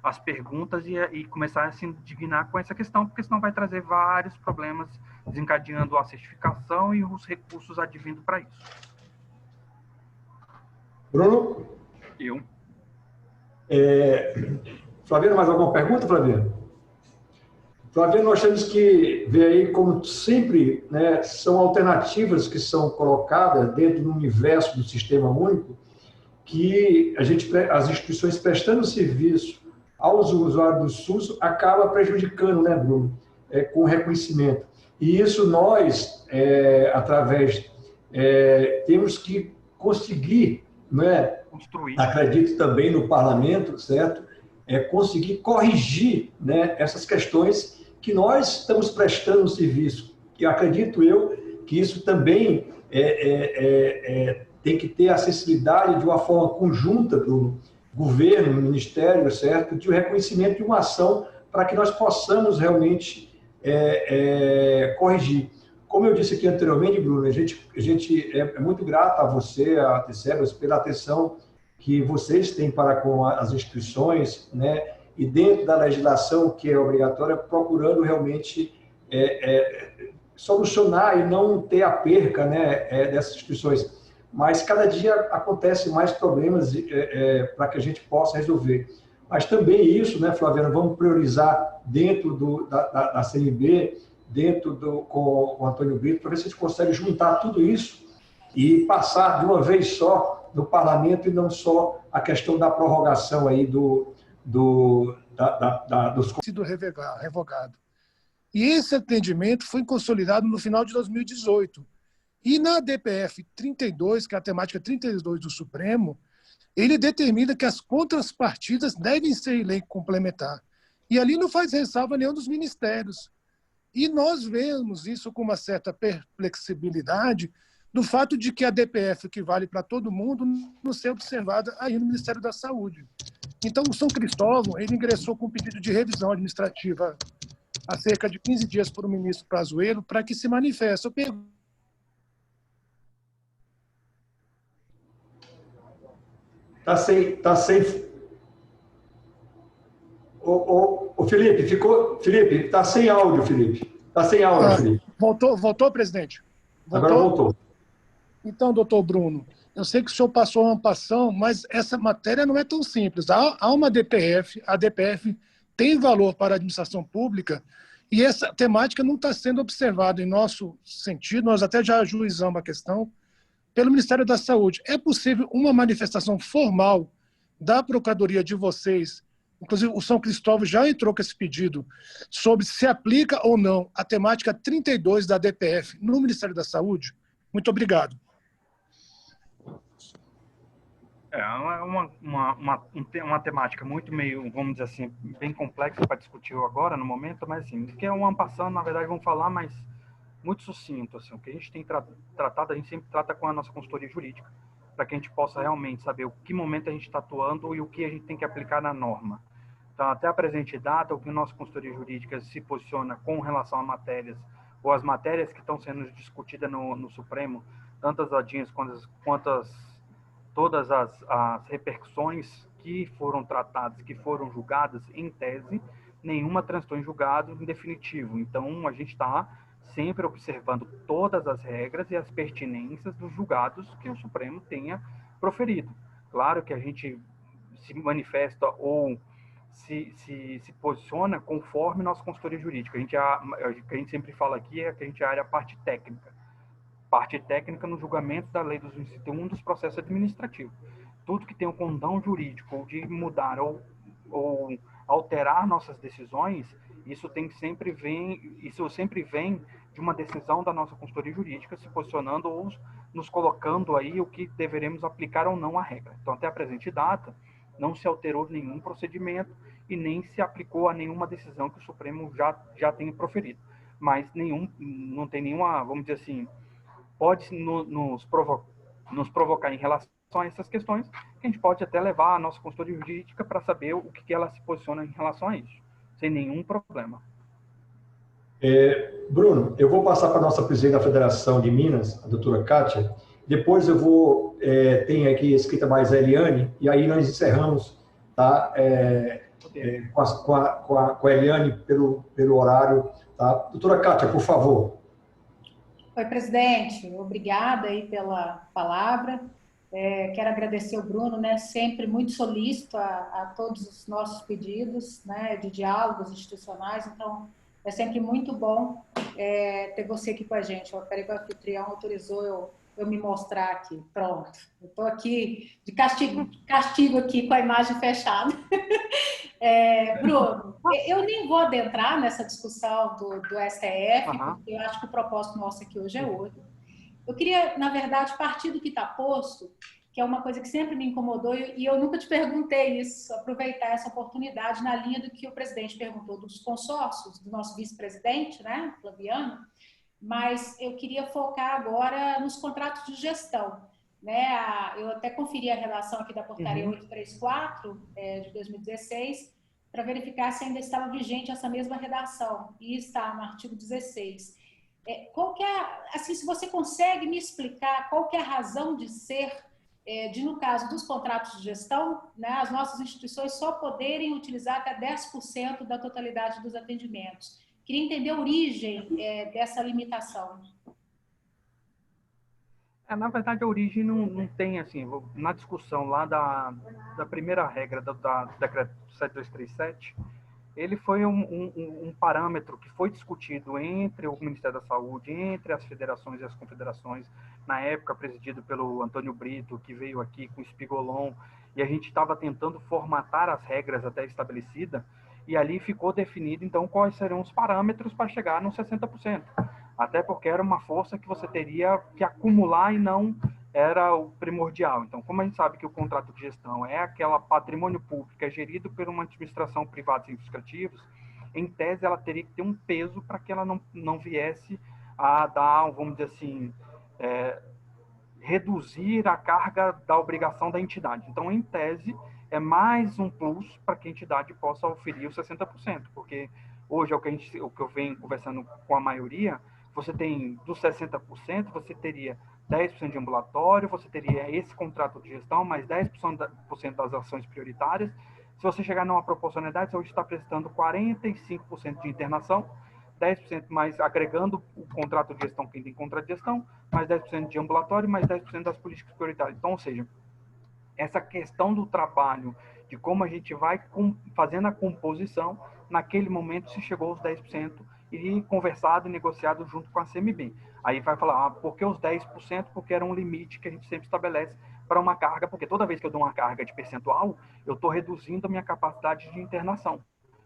Speaker 4: as perguntas e começar a se indignar com essa questão, porque senão vai trazer vários problemas, desencadeando a certificação e os recursos advindo para isso.
Speaker 1: Bruno?
Speaker 4: Eu.
Speaker 1: Flaviano, mais alguma pergunta, Flaviano? Flaviano, nós temos que ver aí, como sempre, né, são alternativas que são colocadas dentro do universo do Sistema Único, que as instituições prestando serviço aos usuários do SUS acaba prejudicando, né, Bruno, com o reconhecimento. E isso nós, através, temos que conseguir, né,
Speaker 4: Construir.
Speaker 1: acredito também no parlamento, certo? Conseguir corrigir, né, essas questões que nós estamos prestando serviço. E acredito eu que isso também tem que ter acessibilidade de uma forma conjunta do governo, do ministério, certo? De um reconhecimento de uma ação para que nós possamos realmente corrigir. Como eu disse aqui anteriormente, Bruno, a gente é muito grato a você, a Tecebas, pela atenção que vocês têm para com as instituições, né? E dentro da legislação que é obrigatória, procurando realmente solucionar e não ter a perca, né, dessas instituições. Mas cada dia acontecem mais problemas para que a gente possa resolver. Mas também isso, né, Flaviano, vamos priorizar dentro da CNB, com o Antônio Brito, para ver se a gente consegue juntar tudo isso e passar de uma vez só no parlamento e não só a questão da prorrogação aí dos
Speaker 6: sido revogado. E esse atendimento foi consolidado no final de 2018. E na DPF 32, que é a temática 32 do Supremo, ele determina que as contrapartidas devem ser em lei complementar. E ali não faz ressalva nenhum dos ministérios. E nós vemos isso com uma certa perplexibilidade do fato de que a DPF, que vale para todo mundo, não ser observada aí no Ministério da Saúde. Então, o São Cristóvão, ele ingressou com um pedido de revisão administrativa há cerca de 15 dias por o ministro Pazuello para que se manifeste. Eu pergunto.
Speaker 1: Tá sem. O Felipe, Felipe, tá sem áudio, Felipe. Tá sem áudio, Felipe.
Speaker 6: Voltou, presidente?
Speaker 1: Agora voltou.
Speaker 6: Então, doutor Bruno, eu sei que o senhor passou uma ampação, mas essa matéria não é tão simples. Há uma DPF, a DPF tem valor para a administração pública e essa temática não está sendo observada em nosso sentido, nós até já ajuizamos a questão, pelo Ministério da Saúde. É possível uma manifestação formal da Procuradoria de vocês, inclusive o São Cristóvão já entrou com esse pedido, sobre se aplica ou não a temática 32 da DPF no Ministério da Saúde? Muito obrigado.
Speaker 4: É uma temática muito meio, vamos dizer assim, bem complexa para discutir agora, no momento, mas assim, que é uma passando, na verdade, vamos falar, mas muito sucinto, assim, o que a gente tem tratado, a gente sempre trata com a nossa consultoria jurídica, para que a gente possa realmente saber o que momento a gente está atuando e o que a gente tem que aplicar na norma. Então, até a presente data, o que a nossa consultoria jurídica se posiciona com relação a matérias, ou as matérias que estão sendo discutidas no Supremo, tanto as audiências quanto todas as repercussões que foram tratadas, que foram julgadas em tese, nenhuma transitou em julgado em definitivo. Então, a gente está sempre observando todas as regras e as pertinências dos julgados que o Supremo tenha proferido. Claro que a gente se manifesta ou se posiciona conforme nossa consultoria jurídica. O que a gente sempre fala aqui é que a gente área a parte técnica. Parte técnica no julgamento da lei dos 1 dos processos administrativos. Tudo que tem um condão jurídico ou de mudar ou alterar nossas decisões, isso sempre vem de uma decisão da nossa consultoria jurídica se posicionando ou nos colocando aí o que deveremos aplicar ou não à regra. Então, até a presente data, não se alterou nenhum procedimento e nem se aplicou a nenhuma decisão que o Supremo já tenha proferido. Mas não tem nenhuma, vamos dizer assim, pode nos provocar em relação a essas questões, que a gente pode até levar a nossa consultoria jurídica para saber o que ela se posiciona em relação a isso, sem nenhum problema.
Speaker 1: Bruno, eu vou passar para a nossa presidente da Federação de Minas, a doutora Kátia. Depois eu vou, tem aqui escrita mais a Eliane, e aí nós encerramos, tá? Com a Eliane pelo horário. Tá? Doutora Kátia, por favor.
Speaker 7: Oi, presidente. Obrigada aí pela palavra. Quero agradecer o Bruno, né? Sempre muito solícito a todos os nossos pedidos, né? De diálogos institucionais. Então, é sempre muito bom ter você aqui com a gente. Peraí que o anfitrião autorizou eu me mostrar aqui. Pronto. Eu estou aqui de castigo aqui com a imagem fechada. Bruno, eu nem vou adentrar nessa discussão do STF, porque eu acho que o propósito nosso aqui hoje é outro. Eu queria, na verdade, partir do que está posto, que é uma coisa que sempre me incomodou, e eu nunca te perguntei isso, aproveitar essa oportunidade na linha do que o presidente perguntou dos consórcios, do nosso vice-presidente, né, Flaviano, mas eu queria focar agora nos contratos de gestão. Né? Eu até conferi a relação aqui da portaria 834 de 2016 para verificar se ainda estava vigente essa mesma redação, e está no artigo 16. Qual que é, assim, se você consegue me explicar qual que é a razão de ser no caso dos contratos de gestão, né, as nossas instituições só poderem utilizar até 10% da totalidade dos atendimentos. Queria entender a origem dessa limitação.
Speaker 4: Na verdade, a origem não tem, assim, na discussão lá da primeira regra do decreto 7237, ele foi um parâmetro que foi discutido entre o Ministério da Saúde, entre as federações e as confederações, na época presidido pelo Antônio Brito, que veio aqui com o Spigolon, e a gente estava tentando formatar as regras até estabelecidas, e ali ficou definido, então, quais serão os parâmetros para chegar nos 60%. Até porque era uma força que você teria que acumular e não era o primordial. Então, como a gente sabe que o contrato de gestão é aquela patrimônio público, é gerido por uma administração privada sem fins lucrativos, em tese ela teria que ter um peso para que ela não viesse a dar, vamos dizer assim, reduzir a carga da obrigação da entidade. Então, em tese, é mais um plus para que a entidade possa oferir os 60%, porque hoje o que eu venho conversando com a maioria, você tem dos 60%, você teria 10% de ambulatório, você teria esse contrato de gestão, mais 10% das ações prioritárias. Se você chegar numa proporcionalidade, você hoje está prestando 45% de internação, 10% mais agregando o contrato de gestão, quem tem contrato de gestão, mais 10% de ambulatório, mais 10% das políticas prioritárias. Então, ou seja, essa questão do trabalho, de como a gente vai fazendo a composição, naquele momento se chegou aos 10% e conversado e negociado junto com a CMB. Aí vai falar, por que os 10%? Porque era um limite que a gente sempre estabelece para uma carga, porque toda vez que eu dou uma carga de percentual, eu estou reduzindo a minha capacidade de internação,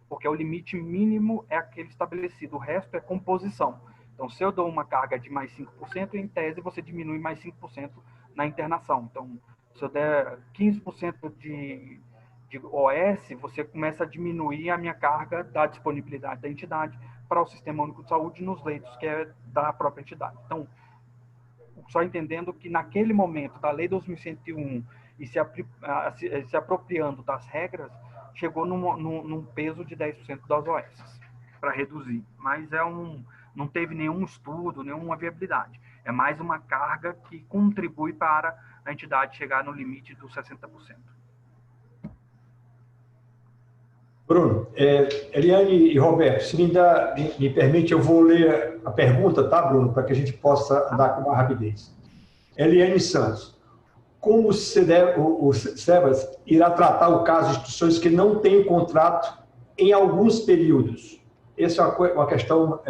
Speaker 4: porque o limite mínimo é aquele estabelecido, o resto é composição. Então, se eu dou uma carga de mais 5%, em tese você diminui mais 5% na internação. Então, se eu der 15% de OS, você começa a diminuir a minha carga da disponibilidade da entidade para o Sistema Único de Saúde nos leitos, que é da própria entidade. Então, só entendendo que naquele momento da Lei 2101 e se apropriando das regras, chegou num peso de 10% das OS para reduzir. Mas não teve nenhum estudo, nenhuma viabilidade. É mais uma carga que contribui para a entidade chegar no limite dos 60%.
Speaker 1: Bruno, Eliane e Roberto, se me permite, eu vou ler a pergunta, tá, Bruno, para que a gente possa andar com mais rapidez. Eliane Santos, como o SEBAS irá tratar o caso de instituições que não têm contrato em alguns períodos? Essa é uma questão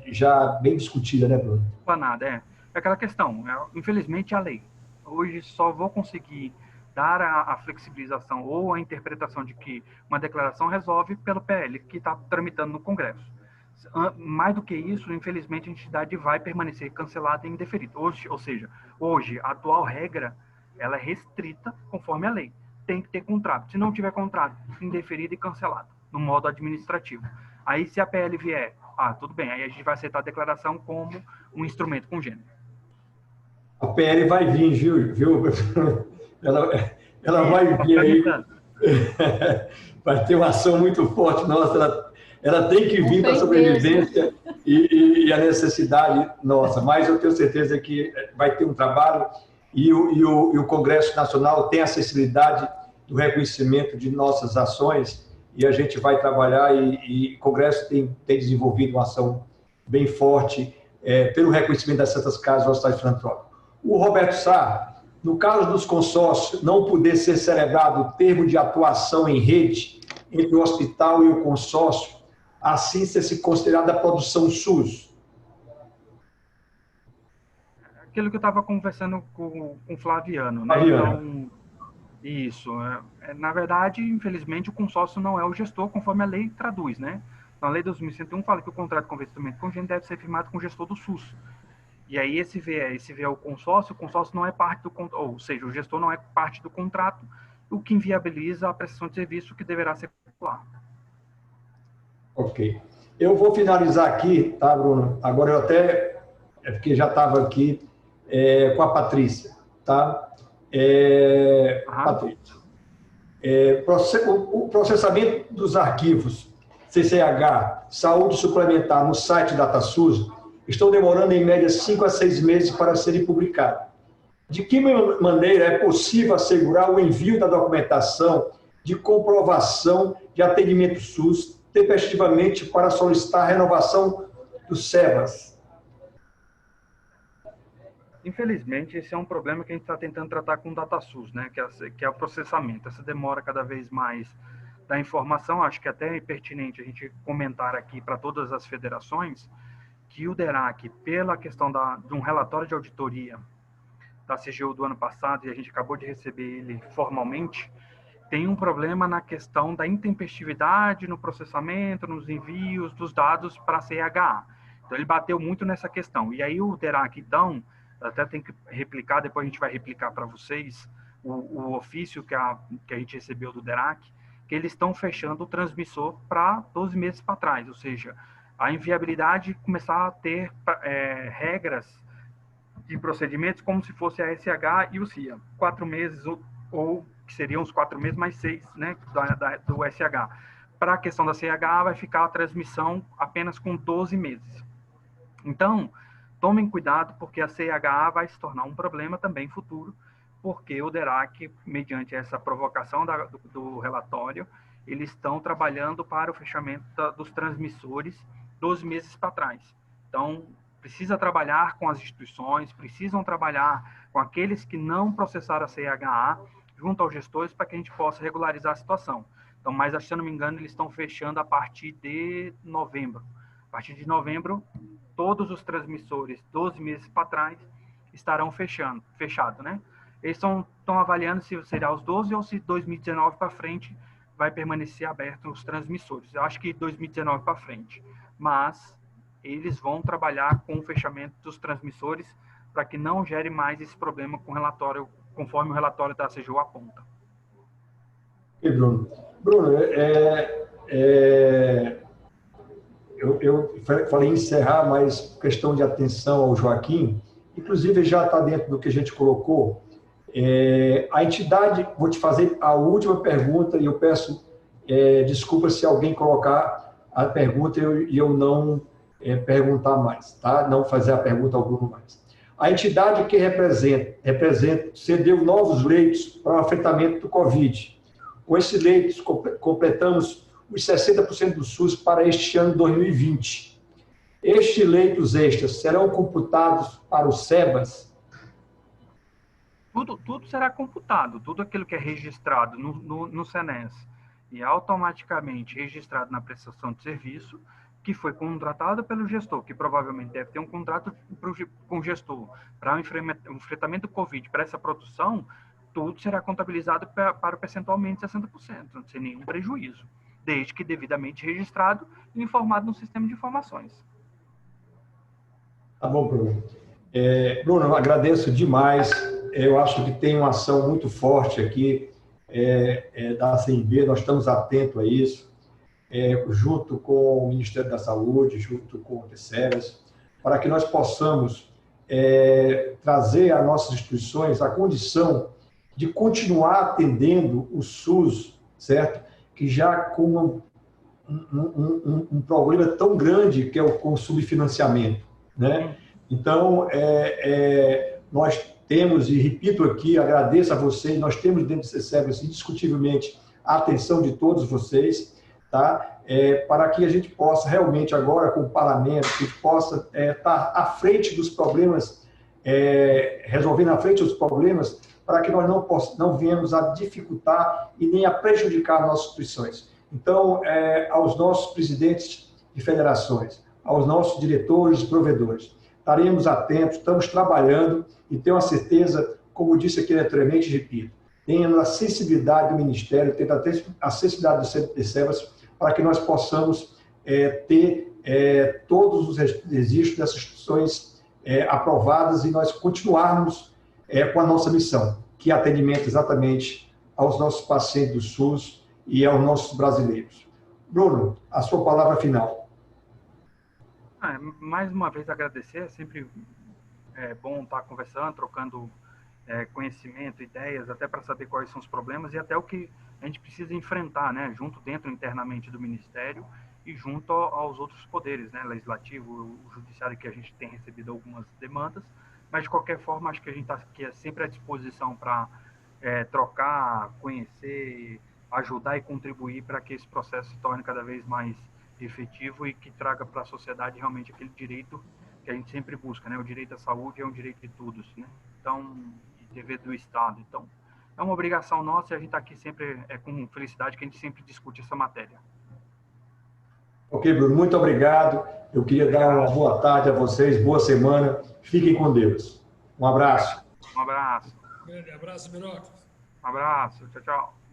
Speaker 1: já bem discutida, né, Bruno?
Speaker 4: Nada, é aquela questão, infelizmente a lei. Hoje só vou conseguir dar a flexibilização ou a interpretação de que uma declaração resolve pelo PL, que está tramitando no Congresso. Mais do que isso, infelizmente, a entidade vai permanecer cancelada e indeferida. Ou seja, hoje, a atual regra, ela é restrita conforme a lei. Tem que ter contrato. Se não tiver contrato, indeferido e cancelado, no modo administrativo. Aí, se a PL vier, tudo bem, aí a gente vai aceitar a declaração como um instrumento congênero.
Speaker 1: A PL vai vir, viu? Ela vai vir aí. Vai ter uma ação muito forte nossa. Ela tem que vir para a sobrevivência e a necessidade nossa. Mas eu tenho certeza que vai ter um trabalho e o Congresso Nacional tem acessibilidade do reconhecimento de nossas ações e a gente vai trabalhar e o Congresso tem desenvolvido uma ação bem forte pelo reconhecimento das Santas Casas e hospitais filantrópicos. O Roberto Sá, no caso dos consórcios, não poder ser celebrado o termo de atuação em rede entre o hospital e o consórcio, assim ser considerada a produção SUS?
Speaker 4: Aquilo que eu estava conversando com o Flaviano, né?
Speaker 1: Flaviano.
Speaker 4: Então, isso. Na verdade, infelizmente, o consórcio não é o gestor, conforme a lei traduz, né? Então, a lei de 2001 fala que o contrato de convencimento congênito deve ser firmado com o gestor do SUS. E aí, esse vier o consórcio não é parte do contrato, ou seja, o gestor não é parte do contrato, o que inviabiliza a prestação de serviço que deverá ser popular.
Speaker 1: Ok. Eu vou finalizar aqui, tá, Bruno? Agora eu até, porque já estava aqui com a Patrícia, tá? Patrícia. O processamento dos arquivos CCH, saúde suplementar no site DataSUS, estão demorando em média 5 a 6 meses para serem publicados. De que maneira é possível assegurar o envio da documentação de comprovação de atendimento SUS tempestivamente para solicitar a renovação dos SEBAS?
Speaker 4: Infelizmente, esse é um problema que a gente está tentando tratar com o DataSUS, né? Que é o processamento. Essa demora cada vez mais da informação. Acho que até é pertinente a gente comentar aqui para todas as federações que o DERAC, pela questão de um relatório de auditoria da CGU do ano passado, e a gente acabou de receber ele formalmente, tem um problema na questão da intempestividade no processamento, nos envios dos dados para a CEHA. Então, ele bateu muito nessa questão. E aí, o DERAC, então, até tem que replicar, depois a gente vai replicar para vocês o ofício que a gente recebeu do DERAC, que eles estão fechando o transmissor para 12 meses para trás, ou seja, a inviabilidade de começar a ter regras de procedimentos como se fosse a SH e o CIA. 4 meses, ou que seriam os 4 meses mais 6, né, do SH. Para a questão da CH, vai ficar a transmissão apenas com 12 meses. Então, tomem cuidado, porque a CH vai se tornar um problema também futuro, porque o DERAC, mediante essa provocação do relatório, eles estão trabalhando para o fechamento dos transmissores 12 meses para trás. Então, precisa trabalhar com as instituições, precisam trabalhar com aqueles que não processaram a CHA, junto aos gestores, para que a gente possa regularizar a situação. Então, mas, se eu não me engano, eles estão fechando a partir de novembro. A partir de novembro, todos os transmissores 12 meses para trás estarão fechado, né? Eles estão avaliando se será os 12 ou se 2019 para frente vai permanecer aberto os transmissores. Eu acho que 2019 para frente. Mas eles vão trabalhar com o fechamento dos transmissores para que não gere mais esse problema com o relatório, conforme o relatório da CGU aponta.
Speaker 1: E Bruno, eu falei em encerrar, mas questão de atenção ao Joaquim, inclusive já está dentro do que a gente colocou. A entidade, vou te fazer a última pergunta e eu peço desculpa se alguém colocar a pergunta e eu não perguntar mais, tá? Não fazer a pergunta ao Bruno mais. A entidade que representa cedeu novos leitos para o enfrentamento do Covid. Com esses leitos, completamos os 60% do SUS para este ano 2020. Estes leitos extras serão computados para os SEBAS?
Speaker 4: Tudo será computado, tudo aquilo que é registrado no SENES e automaticamente registrado na prestação de serviço, que foi contratado pelo gestor, que provavelmente deve ter um contrato com o gestor para o enfrentamento do Covid, para essa produção, tudo será contabilizado para o percentualmente 60%, sem nenhum prejuízo, desde que devidamente registrado e informado no sistema de informações.
Speaker 1: Tá bom, Bruno. Bruno, eu agradeço demais. Eu acho que tem uma ação muito forte aqui da CNB, nós estamos atentos a isso, junto com o Ministério da Saúde, junto com o TCERAS, para que nós possamos trazer às nossas instituições a condição de continuar atendendo o SUS, certo? Que já com um problema tão grande que é o subfinanciamento, né? Então, nós temos, e repito aqui, agradeço a vocês, nós temos dentro do CECEBRAS, indiscutivelmente, a atenção de todos vocês, tá? Para que a gente possa realmente agora, com o parlamento, que a gente possa estar à frente dos problemas, resolvendo à frente dos problemas, para que nós não venhamos a dificultar e nem a prejudicar nossas instituições. Então, aos nossos presidentes de federações, aos nossos diretores e provedores, estaremos atentos, estamos trabalhando e tenho a certeza, como disse aqui anteriormente, repito, tendo a sensibilidade do Ministério, tendo a sensibilidade do CECEBRAS, para que nós possamos ter todos os registros dessas instituições aprovadas e nós continuarmos com a nossa missão, que é atendimento exatamente aos nossos pacientes do SUS e aos nossos brasileiros. Bruno, a sua palavra final.
Speaker 4: Mais uma vez agradecer, é sempre bom estar conversando, trocando conhecimento, ideias, até para saber quais são os problemas e até o que a gente precisa enfrentar, né, dentro internamente do Ministério e junto aos outros poderes, né, legislativo, o judiciário, que a gente tem recebido algumas demandas, mas de qualquer forma acho que a gente está aqui sempre à disposição para trocar, conhecer, ajudar e contribuir para que esse processo se torne cada vez mais efetivo e que traga para a sociedade realmente aquele direito que a gente sempre busca, né? O direito à saúde é um direito de todos, né? Então, e dever do Estado. Então, é uma obrigação nossa e a gente está aqui sempre com felicidade que a gente sempre discute essa matéria.
Speaker 1: Ok, Bruno, muito obrigado. Eu queria dar uma boa tarde a vocês, boa semana. Fiquem com Deus. Um abraço.
Speaker 4: Um abraço.
Speaker 6: Grande abraço, Minocas.
Speaker 4: Um abraço. Tchau, tchau.